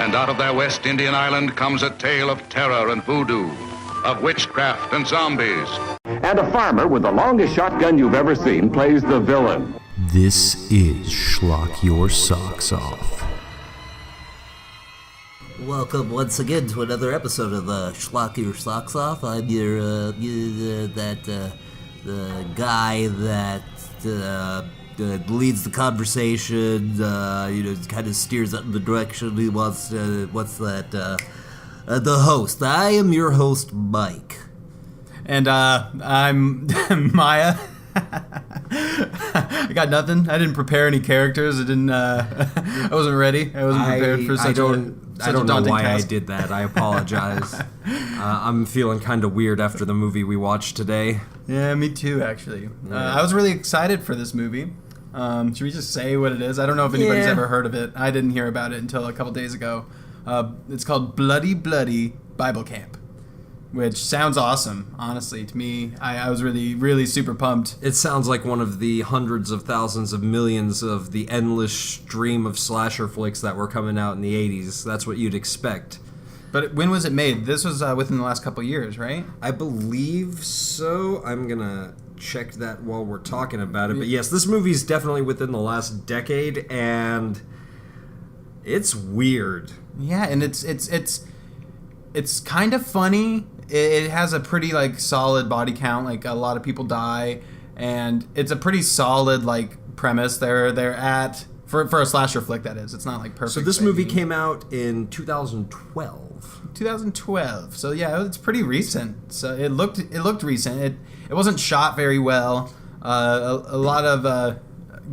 And out of their West Indian island comes a tale of terror and voodoo, of witchcraft and zombies. And a farmer with the longest shotgun you've ever seen plays the villain. This is Schlock Your Socks Off. Welcome once again to another episode of Schlock Your Socks Off. I'm the guy that leads the conversation, kind of steers it in the direction he wants. The host. I am your host, Mike. And I'm Miah. I got nothing. I didn't prepare any characters. I wasn't ready. I wasn't prepared for such I don't know why task. I did that. I apologize. I'm feeling kind of weird after the movie we watched today. Yeah, me too, actually. I was really excited for this movie. Should we just say what it is? I don't know if anybody's ever heard of it. I didn't hear about it until a couple days ago. It's called Bloody Bloody Bible Camp, which sounds awesome, honestly, to me. I was really, really super pumped. It sounds like one of the hundreds of thousands of millions of the endless stream of slasher flicks that were coming out in the 80s. That's what you'd expect. But when was it made? This was within the last couple years, right? I believe so. I'm going to check that while we're talking about it. But yes, this movie's definitely within the last decade, and it's weird. Yeah, and it's kind of funny. It has a pretty solid body count. A lot of people die, and it's a pretty solid premise. They're at for a slasher flick, that is. It's not perfect. So this movie came out in 2012. 2012. So yeah, it's pretty recent. So it looked recent. It wasn't shot very well. A lot of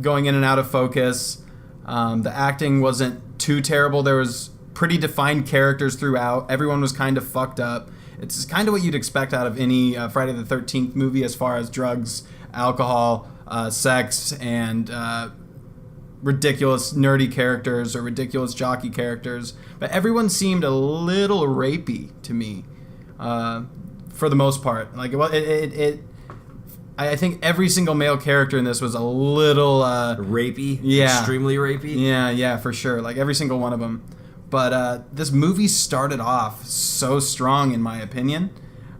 going in and out of focus. The acting wasn't too terrible. There was pretty defined characters throughout. Everyone was kind of fucked up. It's kind of what you'd expect out of any Friday the 13th movie as far as drugs, alcohol, sex, and ridiculous nerdy characters or ridiculous jockey characters. But everyone seemed a little rapey to me, for the most part. I think every single male character in this was a little rapey. Yeah, extremely rapey. Yeah, for sure. Every single one of them. But this movie started off so strong, in my opinion.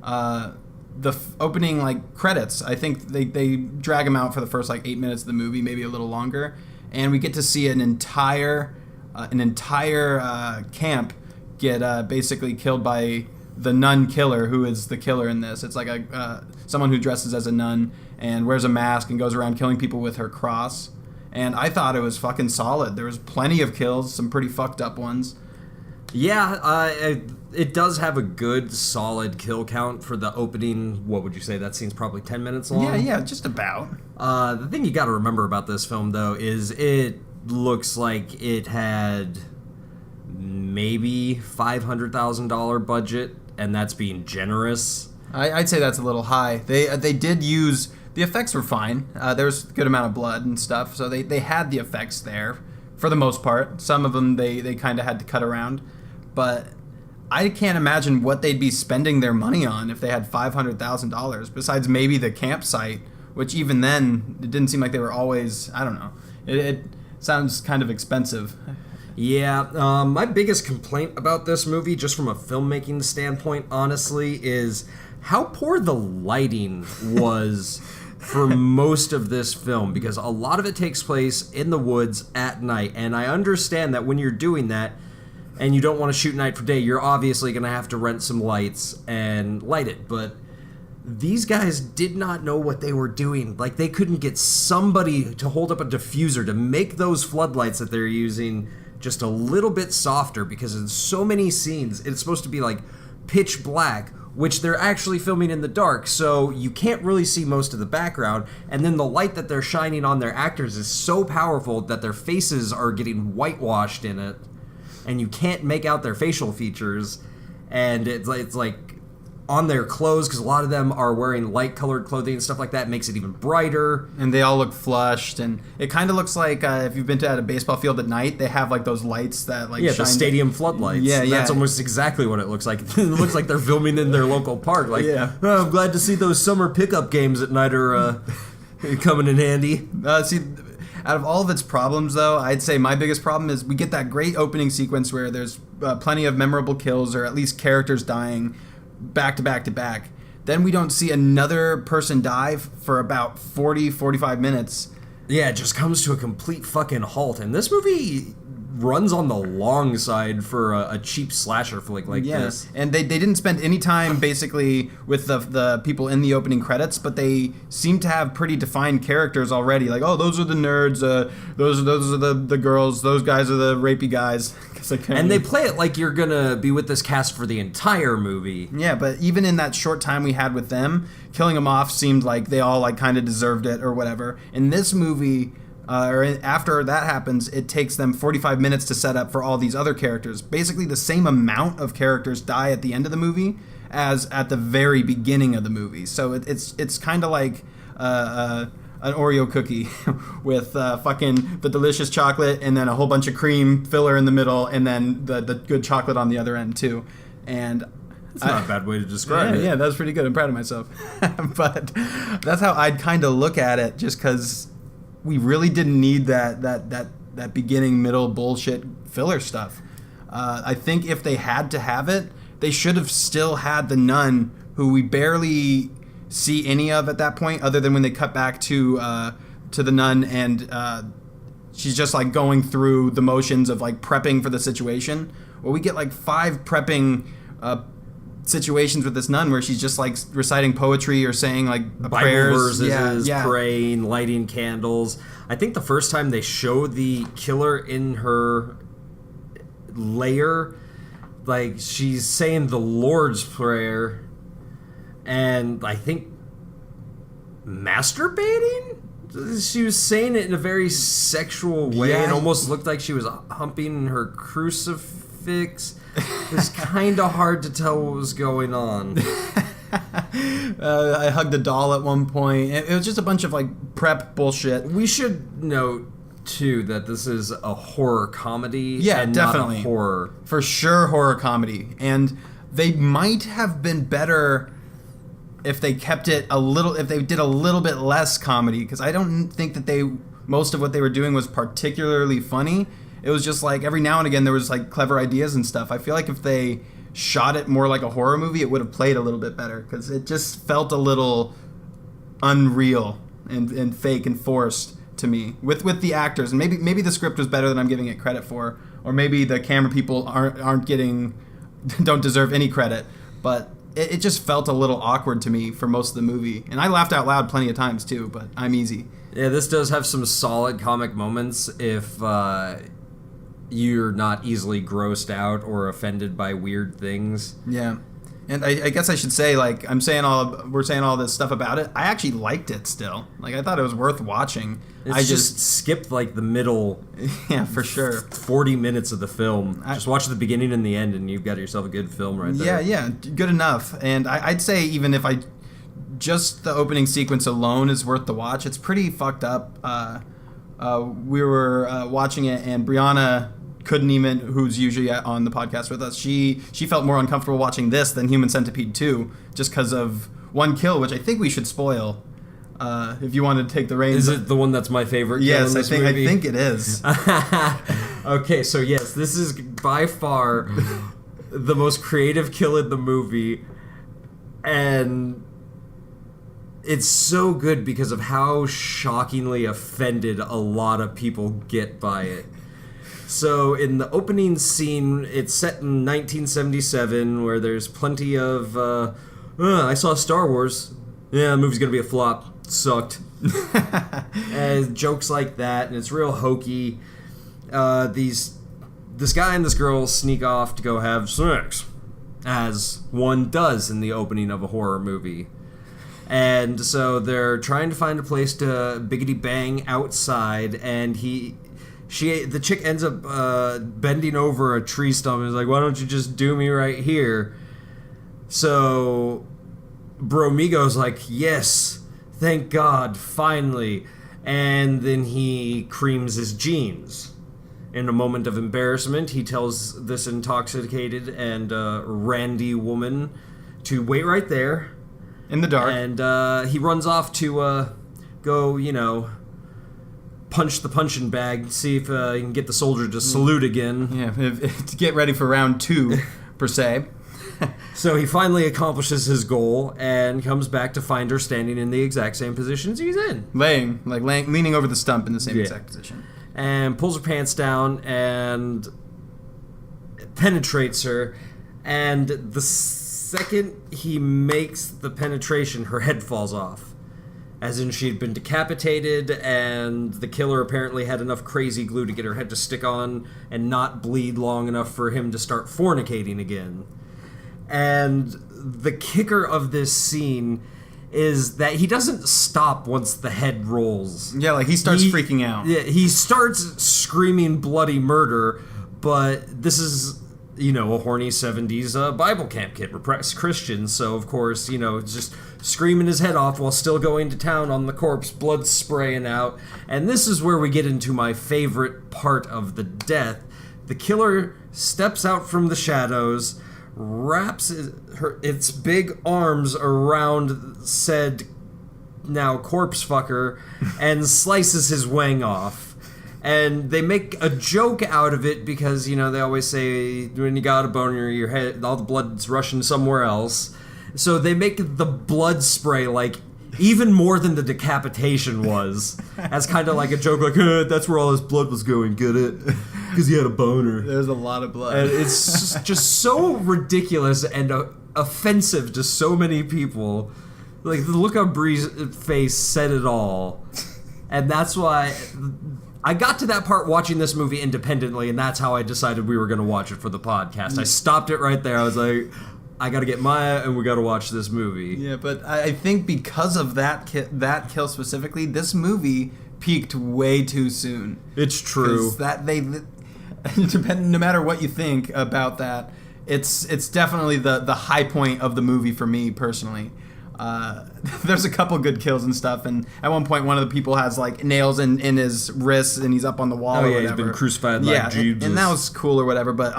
The opening credits, I think they drag them out for the first 8 minutes of the movie, maybe a little longer, and we get to see an entire camp get basically killed by the nun killer, who is the killer in this. It's someone who dresses as a nun and wears a mask and goes around killing people with her cross. And I thought it was fucking solid. There was plenty of kills, some pretty fucked up ones. Yeah, it does have a good, solid kill count for the opening. What would you say? That scene's probably 10 minutes long? Yeah, just about. The thing you got to remember about this film, though, is it looks like it had maybe $500,000 budget, and that's being generous. I'd say that's a little high. They did use... The effects were fine. There was a good amount of blood and stuff, so they had the effects there for the most part. Some of them they kind of had to cut around. But I can't imagine what they'd be spending their money on if they had $500,000, besides maybe the campsite, which even then, it didn't seem like they were always, I don't know. It sounds kind of expensive. Yeah, my biggest complaint about this movie, just from a filmmaking standpoint, honestly, is how poor the lighting was for most of this film, because a lot of it takes place in the woods at night, and I understand that when you're doing that and you don't want to shoot night for day, you're obviously going to have to rent some lights and light it, but these guys did not know what they were doing. They couldn't get somebody to hold up a diffuser to make those floodlights that they're using just a little bit softer, because in so many scenes it's supposed to be pitch black, which they're actually filming in the dark, so you can't really see most of the background, and then the light that they're shining on their actors is so powerful that their faces are getting whitewashed in it, and you can't make out their facial features, and it's on their clothes, because a lot of them are wearing light-colored clothing and stuff like that. It makes it even brighter. And they all look flushed, and it kind of looks like if you've been to a baseball field at night, they have those lights that yeah, shine. The stadium floodlights. Yeah. That's almost exactly what it looks like. It looks like they're filming in their local park. Yeah. Oh, I'm glad to see those summer pickup games at night are coming in handy. See, Out of all of its problems, though, I'd say my biggest problem is we get that great opening sequence where there's plenty of memorable kills, or at least characters dying back to back to back. Then we don't see another person die for about 45 minutes. Yeah, it just comes to a complete fucking halt. And this movie runs on the long side for a cheap slasher flick like this. And they didn't spend any time basically with the people in the opening credits, but they seem to have pretty defined characters already. Like, oh, those are the nerds, those are the girls, those guys are the rapey guys. And they play it like you're gonna be with this cast for the entire movie. Yeah, but even in that short time we had with them, killing them off seemed like they all like kind of deserved it or whatever. In this movie, or after that happens, it takes them 45 minutes to set up for all these other characters. Basically the same amount of characters die at the end of the movie as at the very beginning of the movie. So it's kind of like an Oreo cookie with fucking the delicious chocolate and then a whole bunch of cream filler in the middle and then the good chocolate on the other end too. And it's not a bad way to describe it. Yeah, that was pretty good. I'm proud of myself. But that's how I'd kind of look at it, just because we really didn't need that beginning, middle bullshit filler stuff. I think if they had to have it, they should have still had the nun, who we barely see any of at that point, other than when they cut back to the nun and she's just like going through the motions of like prepping for the situation. Well, we get like 5 prepping situations with this nun where she's just like reciting poetry or saying like Bible prayers, verses, praying, lighting candles. I think the first time they show the killer in her lair, like she's saying the Lord's Prayer, and I think masturbating. She was saying it in a very sexual way, and almost looked like she was humping her crucifix. It was kind of hard to tell what was going on. I hugged a doll at one point. It was just a bunch of like prep bullshit. We should note too that this is a horror comedy. Yeah, and definitely. not a horror. For sure, horror comedy. And they might have been better if they kept it if they did a little bit less comedy, because I don't think that most of what they were doing was particularly funny. It was just like every now and again there was like clever ideas and stuff. I feel like if they shot it more like a horror movie, it would have played a little bit better, because it just felt a little unreal and fake and forced to me with the actors. And maybe the script was better than I'm giving it credit for, or maybe the camera people don't deserve any credit, but it just felt a little awkward to me for most of the movie. And I laughed out loud plenty of times too, but I'm easy. Yeah, this does have some solid comic moments if you're not easily grossed out or offended by weird things. Yeah. And I guess I should say, like, we're saying all this stuff about it. I actually liked it still. Like, I thought it was worth watching. I just skipped, like, the middle... Yeah, for sure. 40 minutes of the film. Just watch the beginning and the end, and you've got yourself a good film right there. Yeah, good enough. And I'd say even if just the opening sequence alone is worth the watch. It's pretty fucked up. We were watching it, and Brianna... couldn't even, who's usually on the podcast with us, she felt more uncomfortable watching this than Human Centipede 2, just because of one kill, which I think we should spoil. If you wanted to take the reins. Is it the one that's my favorite? Yes, kill in this movie? I think it is. Okay, so yes, this is by far the most creative kill in the movie, and it's so good because of how shockingly offended a lot of people get by it. So in the opening scene, it's set in 1977, where there's plenty of, I saw Star Wars. Yeah, the movie's gonna be a flop. Sucked. And jokes like that, and it's real hokey. This guy and this girl sneak off to go have sex, as one does in the opening of a horror movie. And so they're trying to find a place to biggity bang outside, and the chick ends up bending over a tree stump and is like, why don't you just do me right here? So Bromigo's like, yes, thank God, finally. And then he creams his jeans. In a moment of embarrassment, he tells this intoxicated and randy woman to wait right there. In the dark. And he runs off to go, punch the punching bag, see if he can get the soldier to salute again. Yeah, to get ready for round 2, per se. So he finally accomplishes his goal and comes back to find her standing in the exact same positions he's in. Leaning over the stump in the same exact position. And pulls her pants down and penetrates her. And the second he makes the penetration, her head falls off. As in, she'd been decapitated, and the killer apparently had enough crazy glue to get her head to stick on and not bleed long enough for him to start fornicating again. And the kicker of this scene is that he doesn't stop once the head rolls. Yeah, like he starts freaking out. Yeah, he starts screaming bloody murder, but this is, a horny 70s Bible camp kid, repressed Christians, so of course, just screaming his head off while still going to town on the corpse, blood spraying out. And this is where we get into my favorite part of the death. The killer steps out from the shadows, wraps its big arms around said now corpse fucker, and slices his wang off. And they make a joke out of it because, they always say when you got a boner, your head, all the blood's rushing somewhere else. So they make the blood spray even more than the decapitation was, as kind of like a joke, that's where all his blood was going, get it? Because he had a boner. There's a lot of blood. And it's just so ridiculous and offensive to so many people. Like, the look on Bree's face said it all. And that's why I got to that part watching this movie independently, and that's how I decided we were going to watch it for the podcast. I stopped it right there. I was like, I got to get Miah, and we got to watch this movie. Yeah, but I think because of that kill specifically, this movie peaked way too soon. It's true. No matter what you think about that, it's definitely the high point of the movie for me personally. There's a couple good kills and stuff, and at one point one of the people has nails in his wrists and he's up on the wall. Oh or yeah, whatever. he's been crucified like Jesus. And that was cool or whatever, but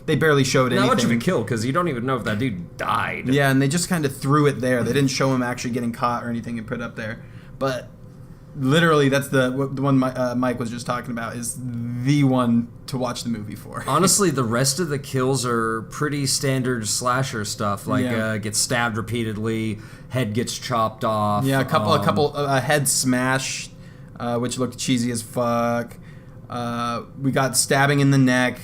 they barely showed anything. Not much of a kill because you don't even know if that dude died. Yeah, and they just kind of threw it there. They didn't show him actually getting caught or anything and put it up there. But literally, that's the one Mike was just talking about is the one to watch the movie for. Honestly, the rest of the kills are pretty standard slasher stuff. Gets stabbed repeatedly, head gets chopped off. Yeah, a couple head smash, which looked cheesy as fuck. We got stabbing in the neck.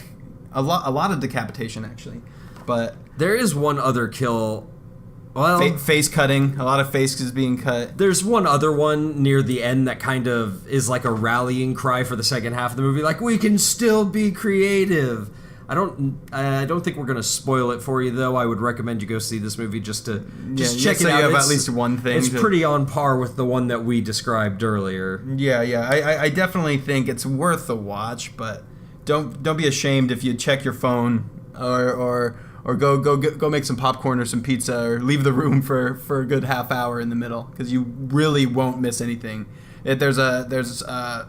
A lot of decapitation actually, but there is one other kill. Well, face cutting. A lot of faces being cut. There's one other one near the end that kind of is like a rallying cry for the second half of the movie. Like, we can still be creative. I don't think we're gonna spoil it for you though. I would recommend you go see this movie just check it out. You have at least one thing. It's pretty on par with the one that we described earlier. Yeah. I definitely think it's worth a watch, but don't be ashamed if you check your phone or go make some popcorn or some pizza or leave the room for a good half hour in the middle because you really won't miss anything. There's a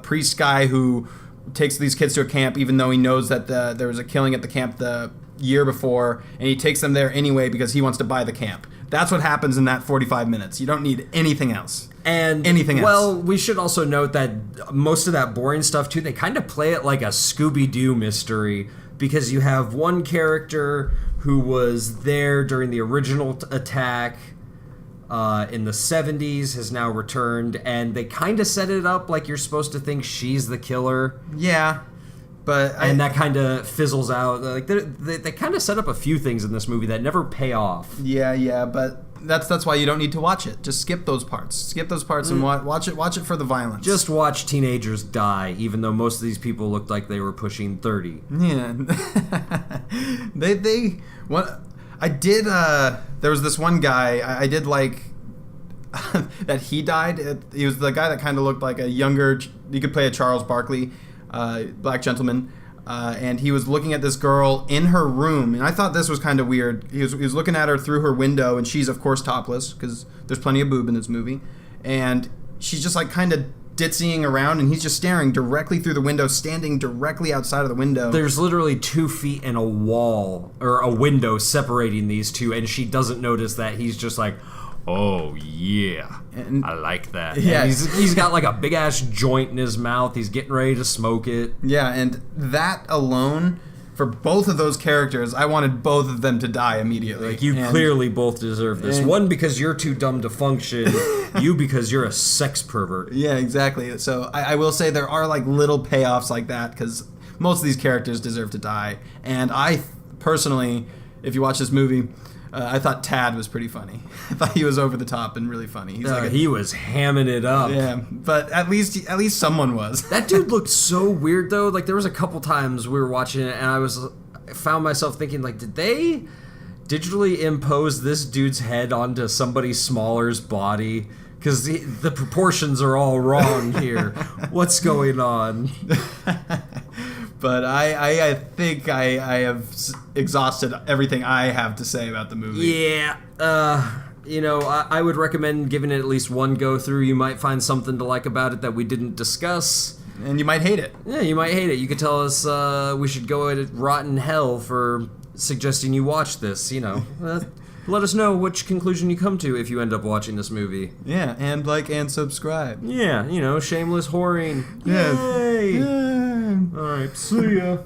priest guy who takes these kids to a camp even though he knows that there was a killing at the camp the year before, and he takes them there anyway because he wants to buy the camp. That's what happens in that 45 minutes. You don't need anything else. Well, we should also note that most of that boring stuff too, they kind of play it like a Scooby-Doo mystery. Because you have one character who was there during the original attack in the 70s, has now returned, and they kind of set it up like you're supposed to think she's the killer. Yeah, but that kind of fizzles out. Like they kind of set up a few things in this movie that never pay off. Yeah, but that's why you don't need to watch it. Just skip those parts. And watch it for the violence. Just watch teenagers die, even though most of these people looked like they were pushing 30. Yeah. I did there was this one guy I did like that he died. He was the guy that kind of looked like a younger, he could play a Charles Barkley, black gentleman. And he was looking at this girl in her room, and I thought this was kind of weird. He was looking at her through her window, and she's of course topless because there's plenty of boob in this movie, and she's just kind of ditsying around, and he's just staring directly through the window, standing directly outside of the window. There's literally 2 feet and a wall or a window separating these two, and she doesn't notice that. He's just like, Oh yeah, And- I like that. Yeah. And he's got like a big ass joint in his mouth. He's getting ready to smoke it. Yeah, and that alone, for both of those characters, I wanted both of them to die immediately. Like you And- clearly both deserve this. and- One because you're too dumb to function. You because you're a sex pervert. Yeah, exactly. So I will say there are like little payoffs like that because most of these characters deserve to die. And I personally, if you watch this movie, I thought Tad was pretty funny. I thought he was over the top and really funny. He's like He was hamming it up. yeah, but at least someone was. That dude looked so weird though. Like there was a couple times we were watching it and I found myself thinking like, did they digitally impose this dude's head onto somebody smaller's body? Because the proportions are all wrong here. What's going on? But I think I have exhausted everything I have to say about the movie. Yeah, I would recommend giving it at least one go through. You might find something to like about it that we didn't discuss. And you might hate it. Yeah, you might hate it. You could tell us we should go at rotten hell for suggesting you watch this, Let us know which conclusion you come to if you end up watching this movie. Yeah, and like and subscribe. Yeah, shameless whoring. Yeah. Yay! Yeah. All right, see ya.